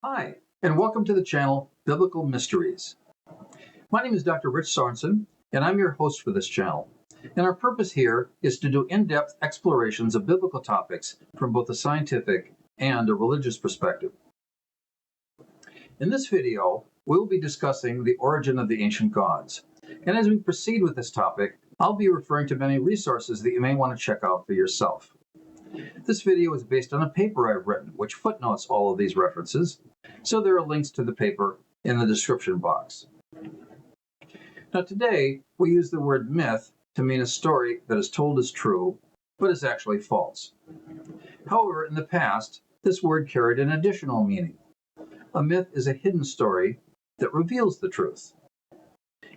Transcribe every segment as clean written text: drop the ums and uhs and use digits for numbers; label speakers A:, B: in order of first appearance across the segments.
A: Hi, and welcome to the channel Biblical Mysteries. My name is Dr. Rich Sorensen, and I'm your host for this channel. And our purpose here is to do in-depth explorations of biblical topics from both a scientific and a religious perspective. In this video, we will be discussing the origin of the ancient gods. And as we proceed with this topic, I'll be referring to many resources that you may want to check out for yourself. This video is based on a paper I've written, which footnotes all of these references, so there are links to the paper in the description box. Now today, we use the word myth to mean a story that is told as true, but is actually false. However, in the past, this word carried an additional meaning. A myth is a hidden story that reveals the truth.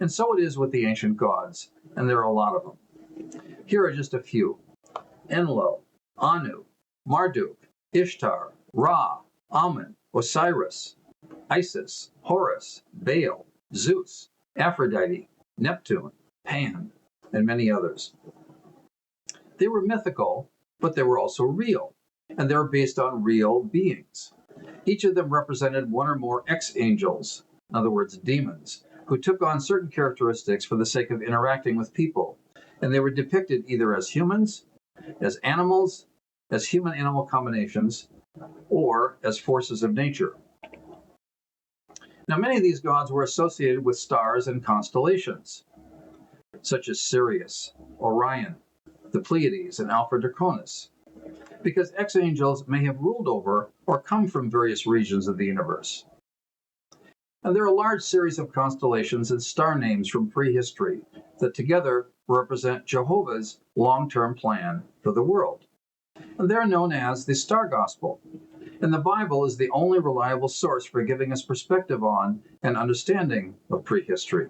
A: And so it is with the ancient gods, and there are a lot of them. Here are just a few. Enlil, Anu, Marduk, Ishtar, Ra, Amun, Osiris, Isis, Horus, Baal, Zeus, Aphrodite, Neptune, Pan, and many others. They were mythical, but they were also real, and they were based on real beings. Each of them represented one or more ex-angels, in other words, demons, who took on certain characteristics for the sake of interacting with people, and they were depicted either as humans, as animals, as human-animal combinations, or as forces of nature. Now, many of these gods were associated with stars and constellations, such as Sirius, Orion, the Pleiades, and Alpha Draconis, because ex-angels may have ruled over or come from various regions of the universe. And there are a large series of constellations and star names from prehistory that together represent Jehovah's long-term plan for the world. And they're known as the Star Gospel. And the Bible is the only reliable source for giving us perspective on and understanding of prehistory.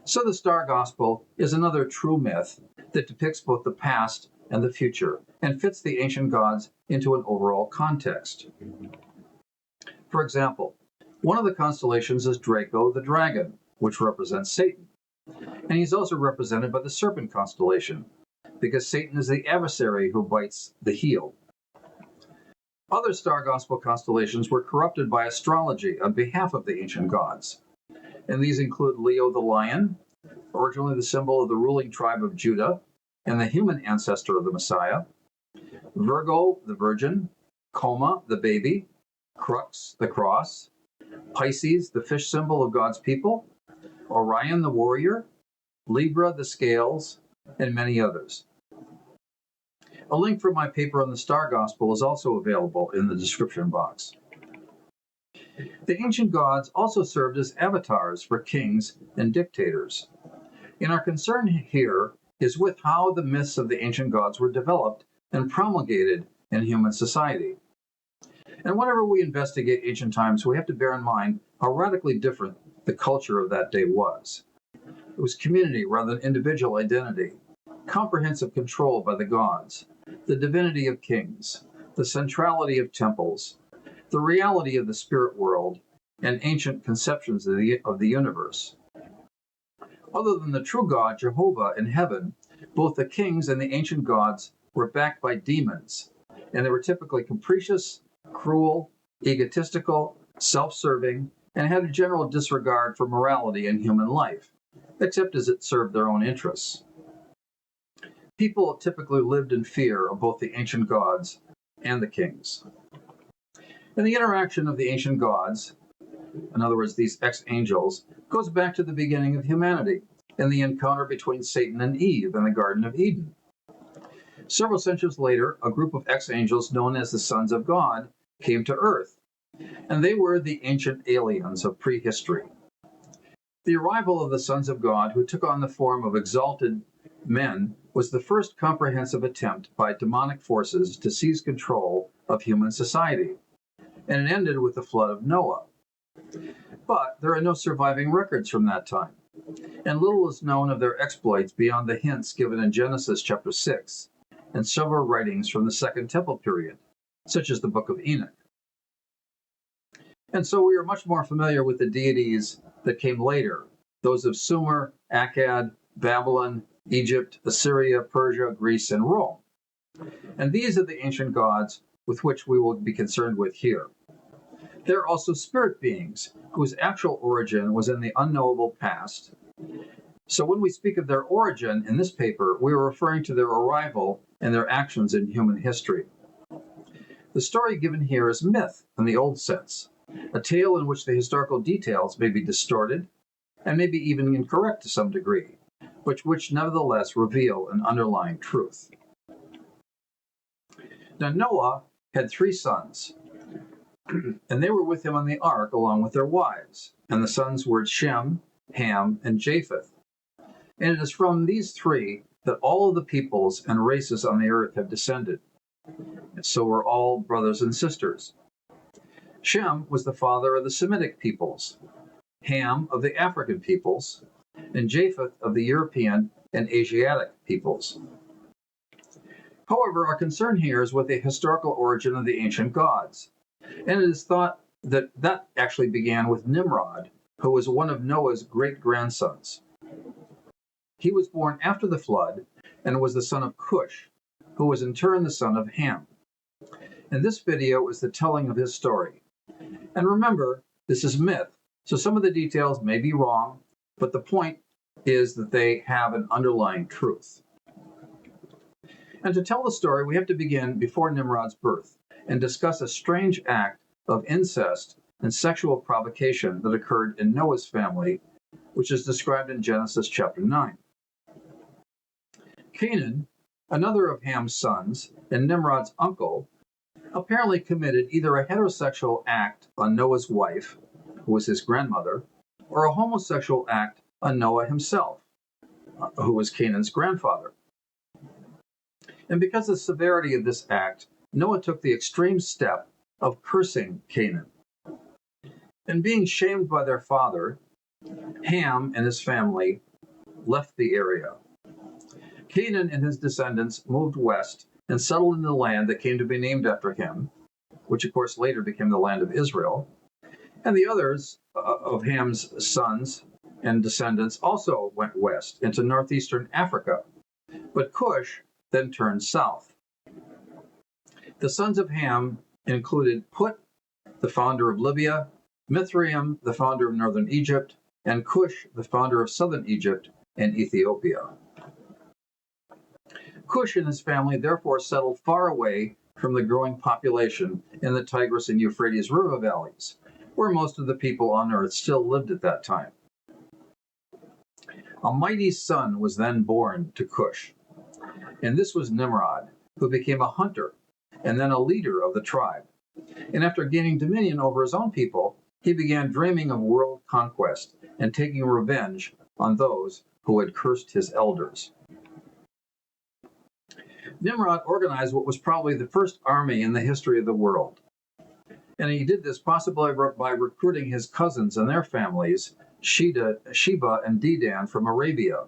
A: So the Star Gospel is another true myth that depicts both the past and the future and fits the ancient gods into an overall context. For example, one of the constellations is Draco the dragon, which represents Satan. And he's also represented by the serpent constellation, because Satan is the adversary who bites the heel. Other star gospel constellations were corrupted by astrology on behalf of the ancient gods. And these include Leo the lion, originally the symbol of the ruling tribe of Judah, and the human ancestor of the Messiah, Virgo the virgin, Coma the baby, Crux the cross, Pisces the fish symbol of God's people, Orion the warrior, Libra the scales, and many others. A link for my paper on the Star Gospel is also available in the description box. The ancient gods also served as avatars for kings and dictators. And our concern here is with how the myths of the ancient gods were developed and promulgated in human society. And whenever we investigate ancient times, we have to bear in mind how radically different the culture of that day was. It was community rather than individual identity, comprehensive control by the gods, the divinity of kings, the centrality of temples, the reality of the spirit world, and ancient conceptions of the universe. Other than the true God, Jehovah, in heaven, both the kings and the ancient gods were backed by demons, and they were typically capricious, cruel, egotistical, self-serving, and had a general disregard for morality and human life, except as it served their own interests. People typically lived in fear of both the ancient gods and the kings. And the interaction of the ancient gods, in other words, these ex-angels, goes back to the beginning of humanity and the encounter between Satan and Eve in the Garden of Eden. Several centuries later, a group of ex-angels known as the Sons of God came to Earth, and they were the ancient aliens of prehistory. The arrival of the Sons of God, who took on the form of exalted men, was the first comprehensive attempt by demonic forces to seize control of human society, and it ended with the flood of Noah. But there are no surviving records from that time, and little is known of their exploits beyond the hints given in Genesis chapter 6 and several writings from the Second Temple period, such as the Book of Enoch. And so we are much more familiar with the deities that came later, those of Sumer, Akkad, Babylon, Egypt, Assyria, Persia, Greece, and Rome. And these are the ancient gods with which we will be concerned with here. They're also spirit beings whose actual origin was in the unknowable past. So when we speak of their origin in this paper, we are referring to their arrival and their actions in human history. The story given here is myth in the old sense, a tale in which the historical details may be distorted and maybe even incorrect to some degree, but which nevertheless reveal an underlying truth. Now Noah had 3 sons, and they were with him on the ark along with their wives, and the sons were Shem, Ham, and Japheth. And it is from these 3 that all of the peoples and races on the earth have descended. And so we're all brothers and sisters. Shem was the father of the Semitic peoples, Ham of the African peoples, and Japheth of the European and Asiatic peoples. However, our concern here is with the historical origin of the ancient gods. And it is thought that that actually began with Nimrod, who was one of Noah's great-grandsons. He was born after the flood and was the son of Cush, who was in turn the son of Ham. And this video is the telling of his story. And remember, this is myth, so some of the details may be wrong, but the point is that they have an underlying truth. And to tell the story, we have to begin before Nimrod's birth and discuss a strange act of incest and sexual provocation that occurred in Noah's family, which is described in Genesis chapter 9. Canaan, another of Ham's sons and Nimrod's uncle, apparently committed either a heterosexual act on Noah's wife, who was his grandmother, or a homosexual act on Noah himself, who was Canaan's grandfather. And because of the severity of this act, Noah took the extreme step of cursing Canaan. And being shamed by their father, Ham and his family left the area. Canaan and his descendants moved west and settled in the land that came to be named after him, which of course later became the land of Israel. And the others of Ham's sons and descendants also went west into northeastern Africa. But Cush then turned south. The sons of Ham included Put, the founder of Libya, Mithraim, the founder of northern Egypt, and Cush, the founder of southern Egypt and Ethiopia. Cush and his family therefore settled far away from the growing population in the Tigris and Euphrates river valleys, where most of the people on earth still lived at that time. A mighty son was then born to Cush, and this was Nimrod, who became a hunter and then a leader of the tribe. And after gaining dominion over his own people, he began dreaming of world conquest and taking revenge on those who had cursed his elders. Nimrod organized what was probably the first army in the history of the world. And he did this possibly by recruiting his cousins and their families, Sheba and Dedan from Arabia.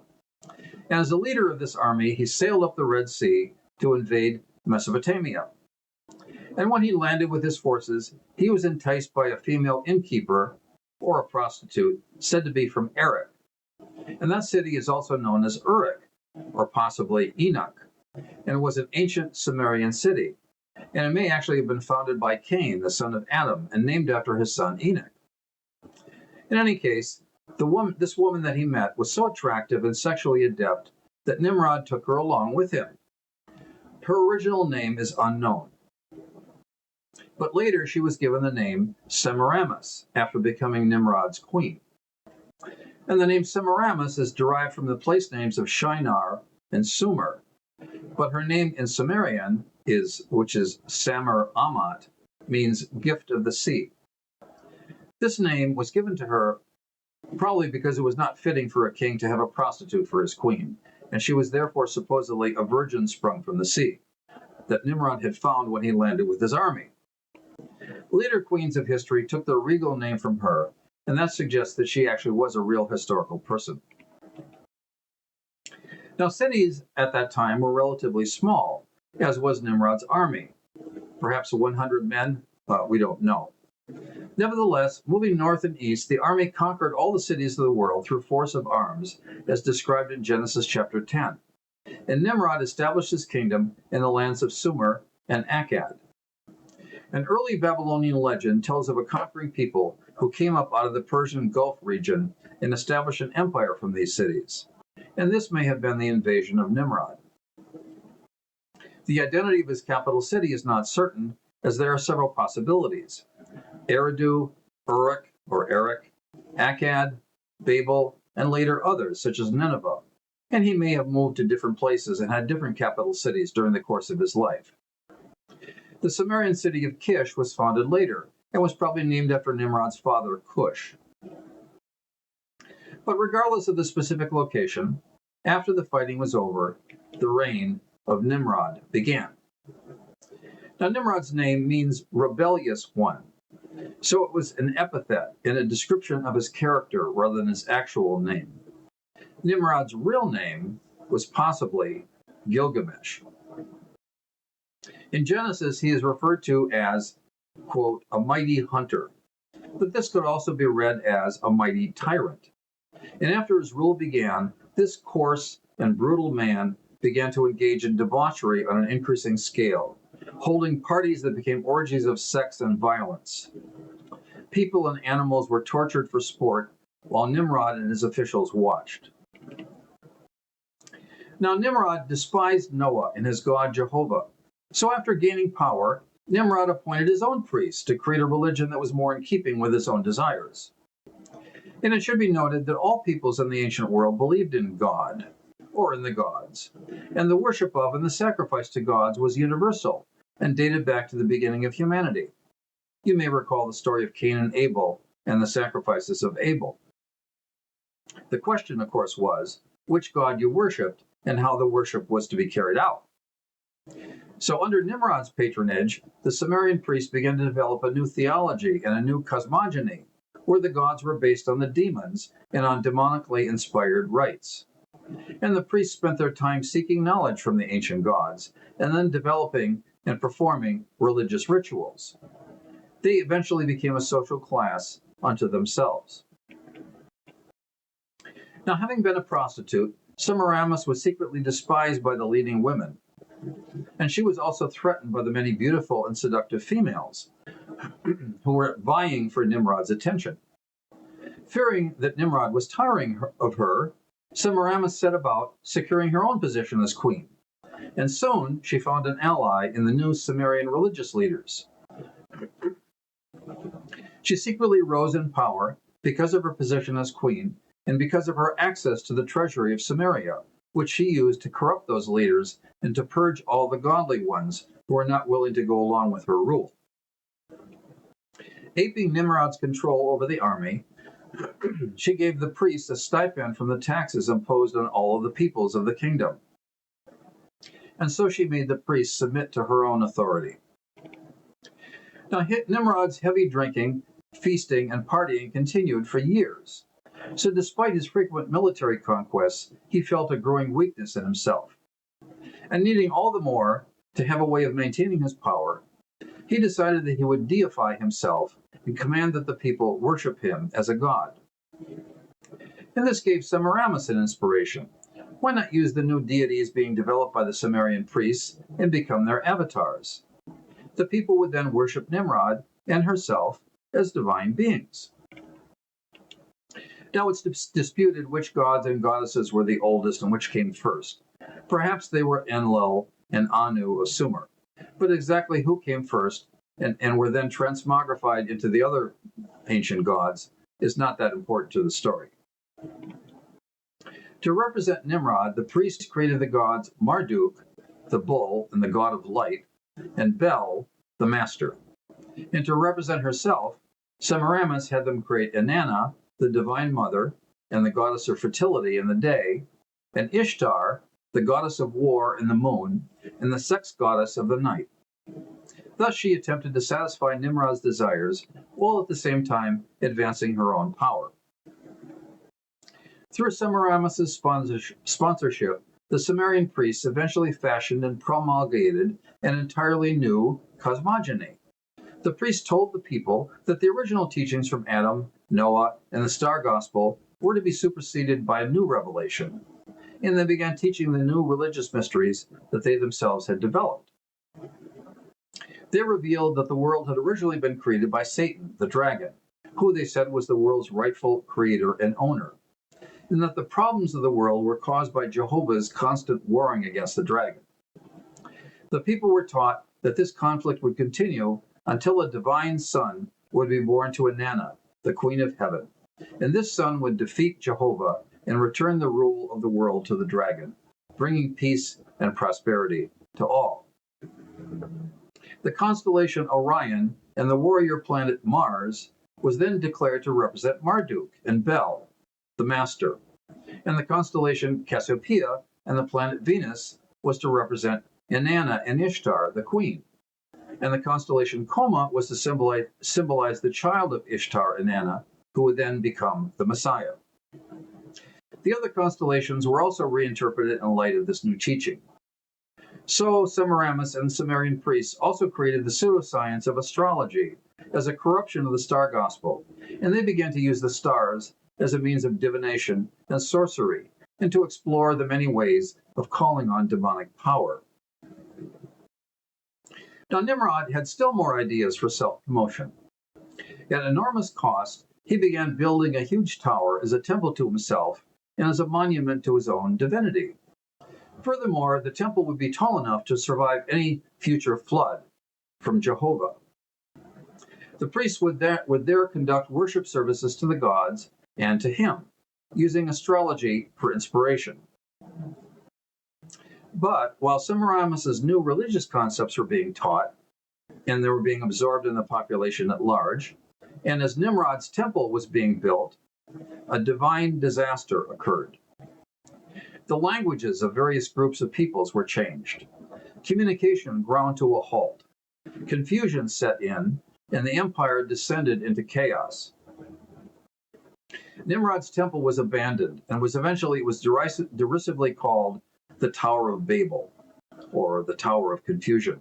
A: And as the leader of this army, he sailed up the Red Sea to invade Mesopotamia. And when he landed with his forces, he was enticed by a female innkeeper, or a prostitute, said to be from Erech. And that city is also known as Uruk, or possibly Enoch, and was an ancient Sumerian city. And it may actually have been founded by Cain, the son of Adam, and named after his son Enoch. In any case, this woman that he met was so attractive and sexually adept that Nimrod took her along with him. Her original name is unknown, but later she was given the name Semiramus after becoming Nimrod's queen. And the name Semiramus is derived from the place names of Shinar and Sumer, but her name in Sumerian which is Samar Amat, means gift of the sea. This name was given to her probably because it was not fitting for a king to have a prostitute for his queen, and she was therefore supposedly a virgin sprung from the sea that Nimrod had found when he landed with his army. Later queens of history took their regal name from her, and that suggests that she actually was a real historical person. Now, cities at that time were relatively small, as was Nimrod's army. Perhaps 100 men, we don't know. Nevertheless, moving north and east, the army conquered all the cities of the world through force of arms, as described in Genesis chapter 10. And Nimrod established his kingdom in the lands of Sumer and Akkad. An early Babylonian legend tells of a conquering people who came up out of the Persian Gulf region and established an empire from these cities. And this may have been the invasion of Nimrod. The identity of his capital city is not certain, as there are several possibilities. Eridu, Uruk or Erech, Akkad, Babel, and later others, such as Nineveh. And he may have moved to different places and had different capital cities during the course of his life. The Sumerian city of Kish was founded later and was probably named after Nimrod's father, Cush. But regardless of the specific location, after the fighting was over, the reign of Nimrod began. Now, Nimrod's name means rebellious one, so it was an epithet and a description of his character rather than his actual name. Nimrod's real name was possibly Gilgamesh. In Genesis, he is referred to as, quote, a mighty hunter, but this could also be read as a mighty tyrant. And after his rule began, this coarse and brutal man began to engage in debauchery on an increasing scale, holding parties that became orgies of sex and violence. People and animals were tortured for sport, while Nimrod and his officials watched. Now, Nimrod despised Noah and his god Jehovah. So after gaining power, Nimrod appointed his own priests to create a religion that was more in keeping with his own desires. And it should be noted that all peoples in the ancient world believed in God, or in the gods, and the worship of and the sacrifice to gods was universal and dated back to the beginning of humanity. You may recall the story of Cain and Abel and the sacrifices of Abel. The question, of course, was which god you worshipped and how the worship was to be carried out. So under Nimrod's patronage, the Sumerian priests began to develop a new theology and a new cosmogony, where the gods were based on the demons and on demonically inspired rites. And the priests spent their time seeking knowledge from the ancient gods, and then developing and performing religious rituals. They eventually became a social class unto themselves. Now, having been a prostitute, Semiramus was secretly despised by the leading women, and she was also threatened by the many beautiful and seductive females who were vying for Nimrod's attention. Fearing that Nimrod was tiring of her, Semiramis set about securing her own position as queen, and soon she found an ally in the new Sumerian religious leaders. She secretly rose in power because of her position as queen and because of her access to the treasury of Samaria, which she used to corrupt those leaders and to purge all the godly ones who were not willing to go along with her rule. Aping Nimrod's control over the army, she gave the priests a stipend from the taxes imposed on all of the peoples of the kingdom. And so she made the priests submit to her own authority. Now, Nimrod's heavy drinking, feasting, and partying continued for years. So despite his frequent military conquests, he felt a growing weakness in himself. And needing all the more to have a way of maintaining his power, he decided that he would deify himself and command that the people worship him as a god. And this gave Semiramis an inspiration. Why not use the new deities being developed by the Sumerian priests and become their avatars? The people would then worship Nimrod and herself as divine beings. Now it's disputed which gods and goddesses were the oldest and which came first. Perhaps they were Enlil and Anu of Sumer. But exactly who came first and were then transmogrified into the other ancient gods is not that important to the story. To represent Nimrod, the priests created the gods Marduk, the bull and the god of light, and Bel, the master. And to represent herself, Semiramis had them create Inanna, the divine mother, and the goddess of fertility in the day, and Ishtar, the goddess of war in the moon, and the sex goddess of the night. Thus she attempted to satisfy Nimrod's desires, while at the same time advancing her own power. Through Semiramis's sponsorship, the Sumerian priests eventually fashioned and promulgated an entirely new cosmogony. The priests told the people that the original teachings from Adam, Noah, and the Star Gospel were to be superseded by a new revelation, and they began teaching the new religious mysteries that they themselves had developed. They revealed that the world had originally been created by Satan, the dragon, who they said was the world's rightful creator and owner, and that the problems of the world were caused by Jehovah's constant warring against the dragon. The people were taught that this conflict would continue until a divine son would be born to Inanna, the queen of heaven, and this son would defeat Jehovah and return the rule of the world to the dragon, bringing peace and prosperity to all. The constellation Orion and the warrior planet Mars was then declared to represent Marduk and Bel, the master, and the constellation Cassiopeia and the planet Venus was to represent Inanna and Ishtar, the queen, and the constellation Coma was to symbolize the child of Ishtar, Inanna, who would then become the Messiah. The other constellations were also reinterpreted in light of this new teaching. So Semiramus and the Sumerian priests also created the pseudoscience of astrology as a corruption of the star gospel, and they began to use the stars as a means of divination and sorcery, and to explore the many ways of calling on demonic power. Now Nimrod had still more ideas for self-promotion. At enormous cost, he began building a huge tower as a temple to himself and as a monument to his own divinity. Furthermore, the temple would be tall enough to survive any future flood from Jehovah. The priests would there conduct worship services to the gods and to him, using astrology for inspiration. But while Semiramus's new religious concepts were being taught, and they were being absorbed in the population at large, and as Nimrod's temple was being built, a divine disaster occurred. The languages of various groups of peoples were changed. Communication ground to a halt. Confusion set in, and the empire descended into chaos. Nimrod's temple was abandoned and was derisively called the Tower of Babel, or the Tower of Confusion.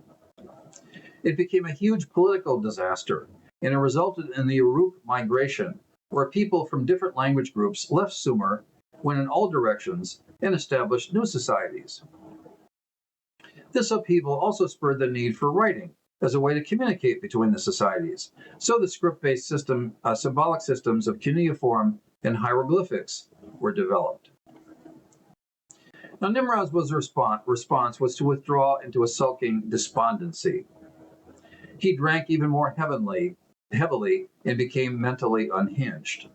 A: It became a huge political disaster, and it resulted in the Uruk migration, where people from different language groups left Sumer, went in all directions, and established new societies. This upheaval also spurred the need for writing as a way to communicate between the societies, so the script-based symbolic systems of cuneiform and hieroglyphics were developed. Now Nimrod's response was to withdraw into a sulking despondency. He drank even more heavily and became mentally unhinged.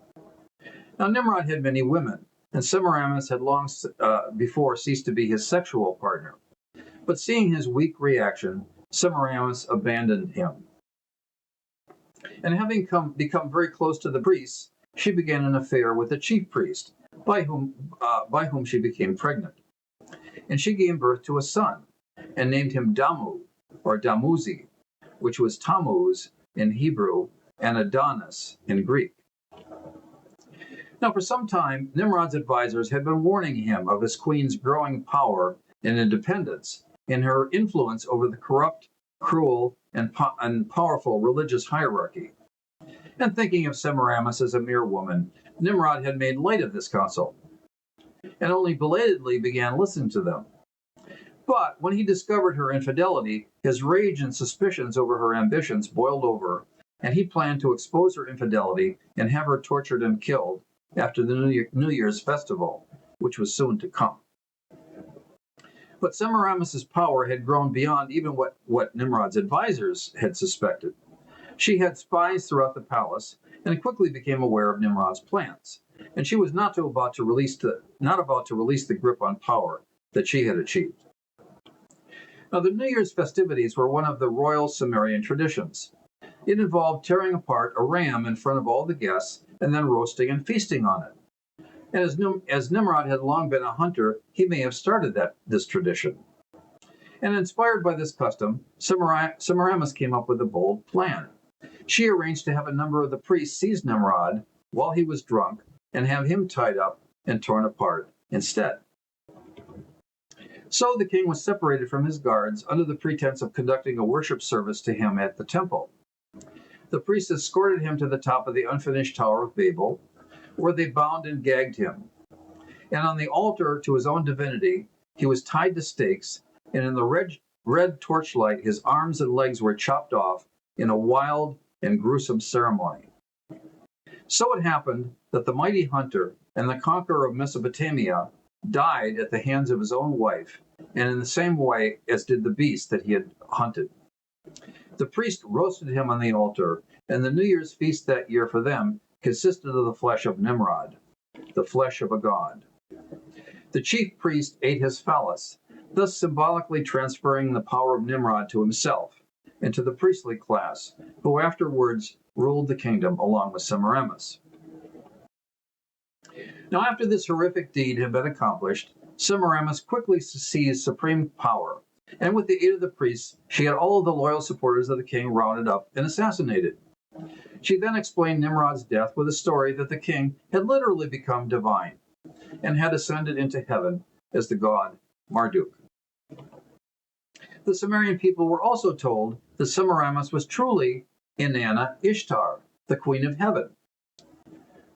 A: Now Nimrod had many women, and Semiramis had long before ceased to be his sexual partner. But seeing his weak reaction, Semiramis abandoned him. And having become very close to the priests, she began an affair with the chief priest, by whom she became pregnant. And she gave birth to a son, and named him Damu, or Damuzi, which was Tammuz in Hebrew and Adonis in Greek. Now, for some time, Nimrod's advisors had been warning him of his queen's growing power and independence and her influence over the corrupt, cruel, and powerful religious hierarchy. And thinking of Semiramis as a mere woman, Nimrod had made light of this counsel, and only belatedly began listening to them. But when he discovered her infidelity, his rage and suspicions over her ambitions boiled over, and he planned to expose her infidelity and have her tortured and killed after the New Year's festival, which was soon to come. But Semiramis's power had grown beyond even what Nimrod's advisors had suspected. She had spies throughout the palace and quickly became aware of Nimrod's plans, and she was not about to release the grip on power that she had achieved. Now, the New Year's festivities were one of the royal Sumerian traditions. It involved tearing apart a ram in front of all the guests and then roasting and feasting on it. And as Nimrod had long been a hunter, he may have started this tradition. And inspired by this custom, Semiramis came up with a bold plan. She arranged to have a number of the priests seize Nimrod while he was drunk and have him tied up and torn apart instead. So the king was separated from his guards under the pretense of conducting a worship service to him at the temple. The priests escorted him to the top of the unfinished Tower of Babel, where they bound and gagged him. And on the altar to his own divinity, he was tied to stakes, and in the red torchlight, his arms and legs were chopped off in a wild and gruesome ceremony. So it happened that the mighty hunter and the conqueror of Mesopotamia died at the hands of his own wife, and in the same way as did the beast that he had hunted. The priest roasted him on the altar, and the New Year's feast that year for them consisted of the flesh of Nimrod, the flesh of a god. The chief priest ate his phallus, thus symbolically transferring the power of Nimrod to himself and to the priestly class, who afterwards ruled the kingdom along with Semiramus. Now, after this horrific deed had been accomplished, Semiramis quickly seized supreme power, and with the aid of the priests, she had all of the loyal supporters of the king rounded up and assassinated. She then explained Nimrod's death with a story that the king had literally become divine and had ascended into heaven as the god Marduk. The Sumerian people were also told that Semiramis was truly Inanna Ishtar, the queen of heaven.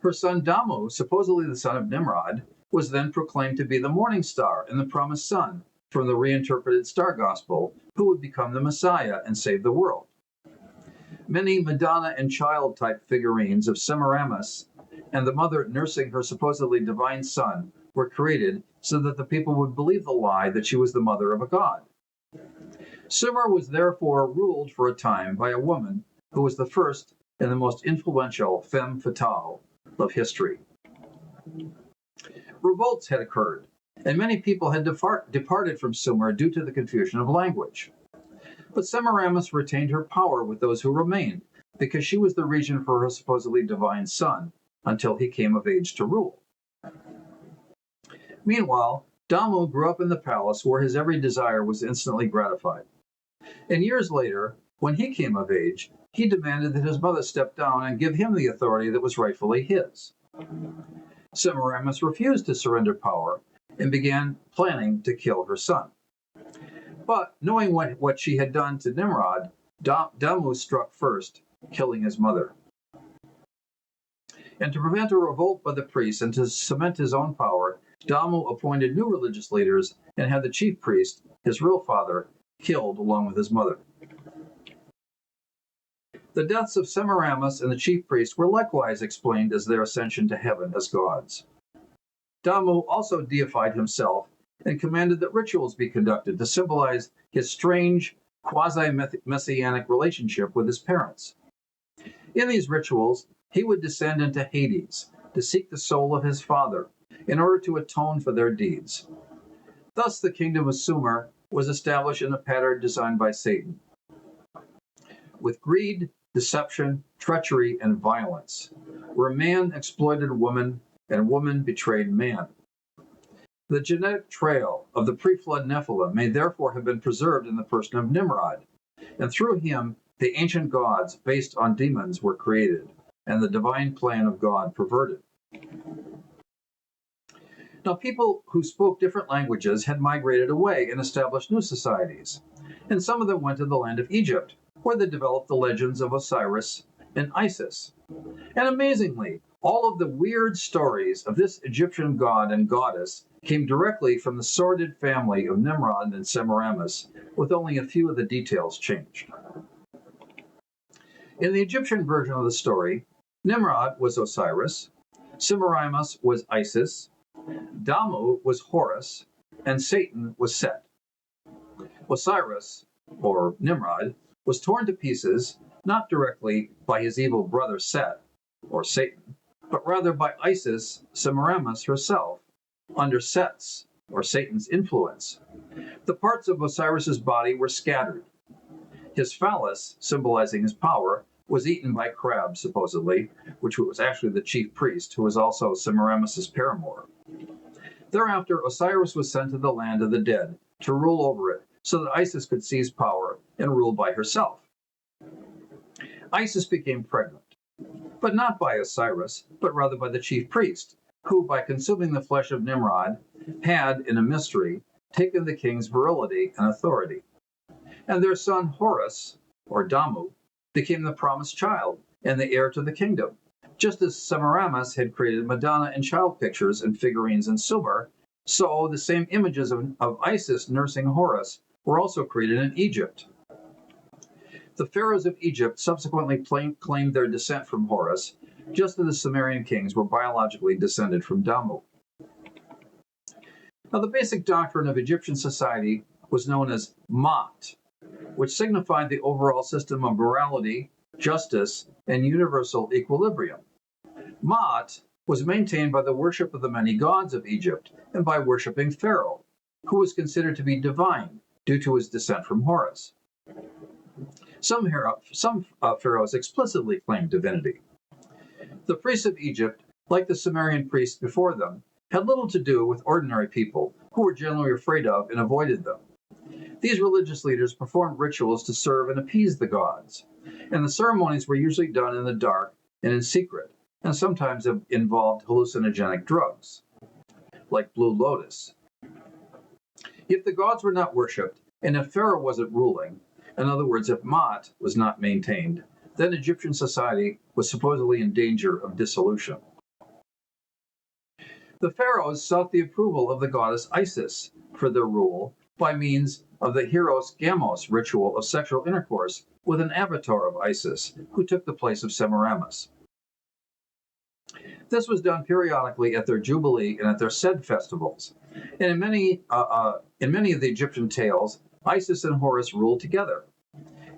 A: Her son Damu, supposedly the son of Nimrod, was then proclaimed to be the morning star and the promised son from the reinterpreted star gospel, who would become the Messiah and save the world. Many Madonna and child type figurines of Semiramis and the mother nursing her supposedly divine son were created so that the people would believe the lie that she was the mother of a god. Sumer was therefore ruled for a time by a woman who was the first and the most influential femme fatale of history. Revolts had occurred, and many people had departed from Sumer due to the confusion of language. But Semiramis retained her power with those who remained, because she was the regent for her supposedly divine son until he came of age to rule. Meanwhile, Damu grew up in the palace where his every desire was instantly gratified. And years later, when he came of age, he demanded that his mother step down and give him the authority that was rightfully his. Semiramis refused to surrender power and began planning to kill her son. But knowing what she had done to Nimrod, Damu struck first, killing his mother. And to prevent a revolt by the priests and to cement his own power, Damu appointed new religious leaders and had the chief priest, his real father, killed along with his mother. The deaths of Semiramis and the chief priest were likewise explained as their ascension to heaven as gods. Damu also deified himself and commanded that rituals be conducted to symbolize his strange, quasi-messianic relationship with his parents. In these rituals, he would descend into Hades to seek the soul of his father in order to atone for their deeds. Thus, the kingdom of Sumer was established in a pattern designed by Satan, with greed, deception, treachery, and violence, where man exploited woman and woman betrayed man. The genetic trail of the pre-flood Nephilim may therefore have been preserved in the person of Nimrod, and through him the ancient gods based on demons were created, and the divine plan of God perverted. Now, people who spoke different languages had migrated away and established new societies, and some of them went to the land of Egypt, where they developed the legends of Osiris and Isis. And amazingly, all of the weird stories of this Egyptian god and goddess came directly from the sordid family of Nimrod and Semiramis, with only a few of the details changed. In the Egyptian version of the story, Nimrod was Osiris, Semiramis was Isis, Damu was Horus, and Satan was Set. Osiris, or Nimrod, was torn to pieces, not directly by his evil brother Set, or Satan, but rather by Isis, Semiramis herself, under Set's, or Satan's influence. The parts of Osiris's body were scattered. His phallus, symbolizing his power, was eaten by crabs, supposedly, which was actually the chief priest, who was also Semiramis's paramour. Thereafter, Osiris was sent to the land of the dead to rule over it, so that Isis could seize power and rule by herself. Isis became pregnant, but not by Osiris, but rather by the chief priest, who, by consuming the flesh of Nimrod, had, in a mystery, taken the king's virility and authority. And their son Horus, or Damu, became the promised child and the heir to the kingdom, just as Semiramis had created Madonna and child pictures and figurines in Sumer, so the same images of Isis nursing Horus were also created in Egypt. The pharaohs of Egypt subsequently claimed their descent from Horus, just as the Sumerian kings were biologically descended from Damu. Now, the basic doctrine of Egyptian society was known as Ma'at, which signified the overall system of morality, justice, and universal equilibrium. Ma'at was maintained by the worship of the many gods of Egypt and by worshiping Pharaoh, who was considered to be divine due to his descent from Horus. Some pharaohs explicitly claimed divinity. The priests of Egypt, like the Sumerian priests before them, had little to do with ordinary people who were generally afraid of and avoided them. These religious leaders performed rituals to serve and appease the gods, and the ceremonies were usually done in the dark and in secret, and sometimes involved hallucinogenic drugs, like blue lotus. If the gods were not worshipped, and if Pharaoh wasn't ruling, in other words, if Ma'at was not maintained, then Egyptian society was supposedly in danger of dissolution. The pharaohs sought the approval of the goddess Isis for their rule by means of the Hieros Gamos ritual of sexual intercourse with an avatar of Isis, who took the place of Semiramus. This was done periodically at their Jubilee and at their Sed festivals. And in many of the Egyptian tales, Isis and Horus ruled together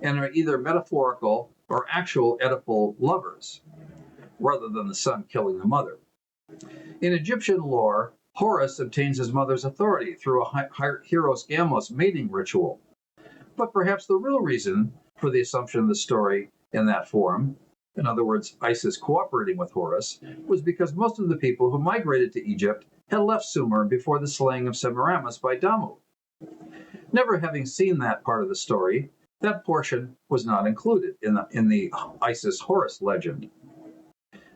A: and are either metaphorical or actual Oedipal lovers, rather than the son killing the mother. In Egyptian lore, Horus obtains his mother's authority through a Hieros Gamos mating ritual. But perhaps the real reason for the assumption of the story in that form, in other words, Isis cooperating with Horus, was because most of the people who migrated to Egypt had left Sumer before the slaying of Semiramis by Damu. Never having seen that part of the story, that portion was not included in the Isis-Horus legend.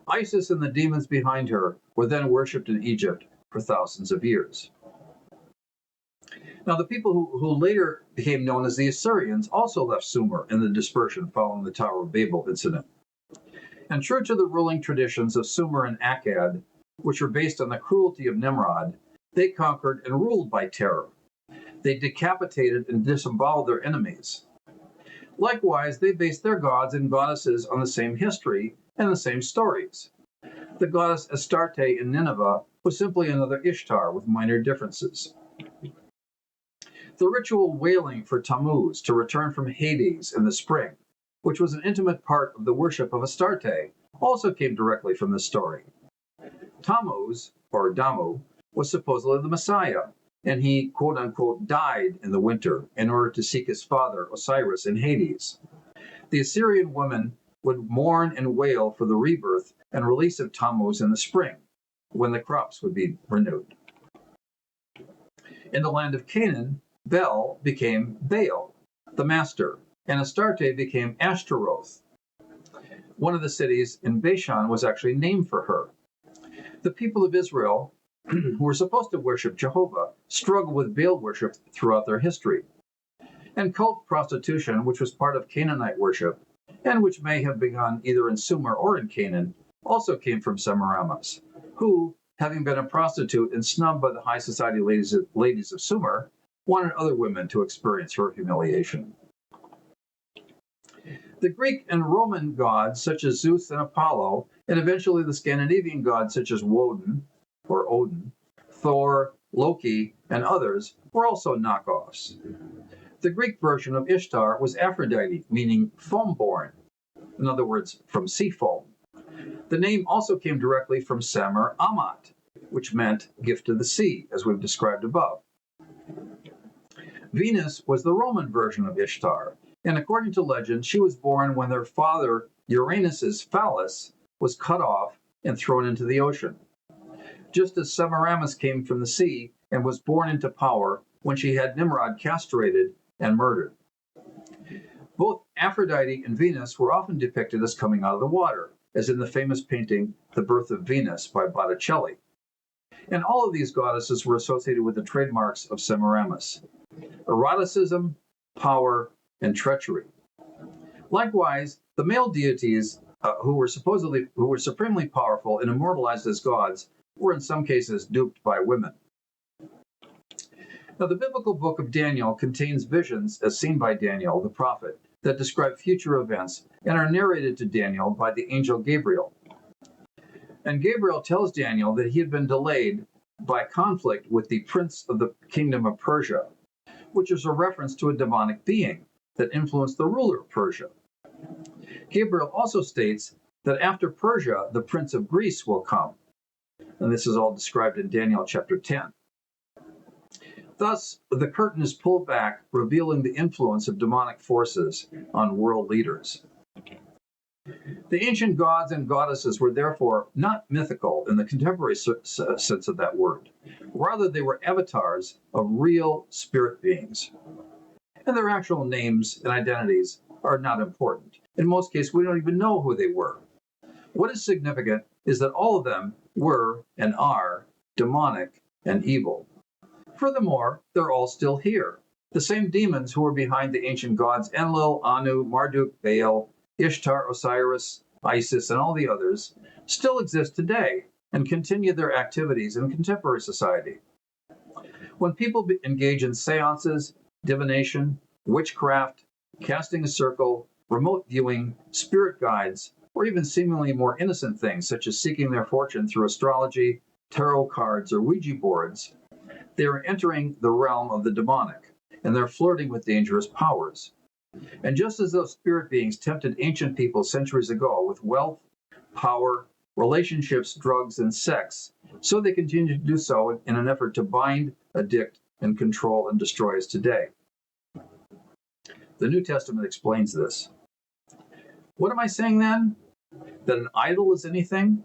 A: Isis and the demons behind her were then worshipped in Egypt for thousands of years. Now, the people who later became known as the Assyrians also left Sumer in the dispersion following the Tower of Babel incident. And true to the ruling traditions of Sumer and Akkad, which were based on the cruelty of Nimrod, they conquered and ruled by terror. They decapitated and disemboweled their enemies. Likewise, they based their gods and goddesses on the same history and the same stories. The goddess Astarte in Nineveh was simply another Ishtar with minor differences. The ritual wailing for Tammuz to return from Hades in the spring, which was an intimate part of the worship of Astarte, also came directly from this story. Tammuz, or Damu, was supposedly the Messiah, and he, quote-unquote, died in the winter in order to seek his father, Osiris, in Hades. The Assyrian women would mourn and wail for the rebirth and release of Tammuz in the spring, when the crops would be renewed. In the land of Canaan, Bel became Baal, the master, and Astarte became Ashtaroth. One of the cities in Bashan was actually named for her. The people of Israel, who were supposed to worship Jehovah, struggled with Baal worship throughout their history. And cult prostitution, which was part of Canaanite worship, and which may have begun either in Sumer or in Canaan, also came from Semiramis, who, having been a prostitute and snubbed by the high society ladies of Sumer, wanted other women to experience her humiliation. The Greek and Roman gods, such as Zeus and Apollo, and eventually the Scandinavian gods such as Woden, or Odin, Thor, Loki, and others, were also knockoffs. The Greek version of Ishtar was Aphrodite, meaning foam-born, in other words, from sea foam. The name also came directly from Samar Amat, which meant gift of the sea, as we've described above. Venus was the Roman version of Ishtar, and according to legend, she was born when their father, Uranus's phallus, was cut off and thrown into the ocean. Just as Semiramis came from the sea and was born into power when she had Nimrod castrated and murdered. Both Aphrodite and Venus were often depicted as coming out of the water, as in the famous painting The Birth of Venus by Botticelli. And all of these goddesses were associated with the trademarks of Semiramis: eroticism, power, and treachery. Likewise, the male deities who were supremely powerful and immortalized as gods were in some cases duped by women. Now, the biblical book of Daniel contains visions as seen by Daniel, the prophet, that describe future events and are narrated to Daniel by the angel Gabriel. And Gabriel tells Daniel that he had been delayed by conflict with the prince of the kingdom of Persia, which is a reference to a demonic being that influenced the ruler of Persia. Gabriel also states that after Persia, the prince of Greece will come. And this is all described in Daniel chapter 10. Thus, the curtain is pulled back, revealing the influence of demonic forces on world leaders. The ancient gods and goddesses were therefore not mythical in the contemporary sense of that word. Rather, they were avatars of real spirit beings. And their actual names and identities are not important. In most cases, we don't even know who they were. What is significant is that all of them were and are demonic and evil. Furthermore, they're all still here. The same demons who were behind the ancient gods Enlil, Anu, Marduk, Baal, Ishtar, Osiris, Isis, and all the others still exist today and continue their activities in contemporary society. When people engage in seances, divination, witchcraft, casting a circle, remote viewing, spirit guides, or even seemingly more innocent things such as seeking their fortune through astrology, tarot cards, or Ouija boards, they are entering the realm of the demonic, and they're flirting with dangerous powers. And just as those spirit beings tempted ancient people centuries ago with wealth, power, relationships, drugs, and sex, so they continue to do so in an effort to bind, addict, and control and destroy us today. The New Testament explains this. What am I saying then? That an idol is anything?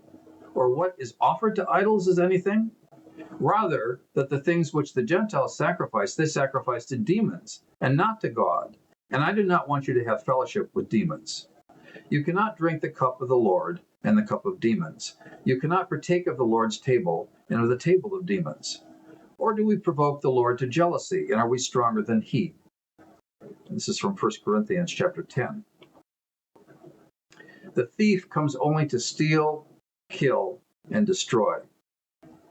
A: Or what is offered to idols is anything? Rather, that the things which the Gentiles sacrifice, they sacrifice to demons and not to God. And I do not want you to have fellowship with demons. You cannot drink the cup of the Lord and the cup of demons. You cannot partake of the Lord's table and of the table of demons. Or do we provoke the Lord to jealousy, and are we stronger than he? This is from 1 Corinthians chapter 10. The thief comes only to steal, kill, and destroy.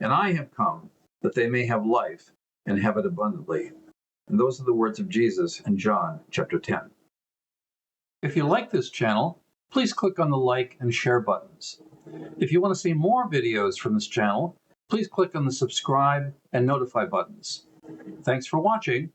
A: And I have come that they may have life and have it abundantly. And those are the words of Jesus in John chapter 10. If you like this channel, please click on the like and share buttons. If you want to see more videos from this channel, please click on the subscribe and notify buttons. Thanks for watching.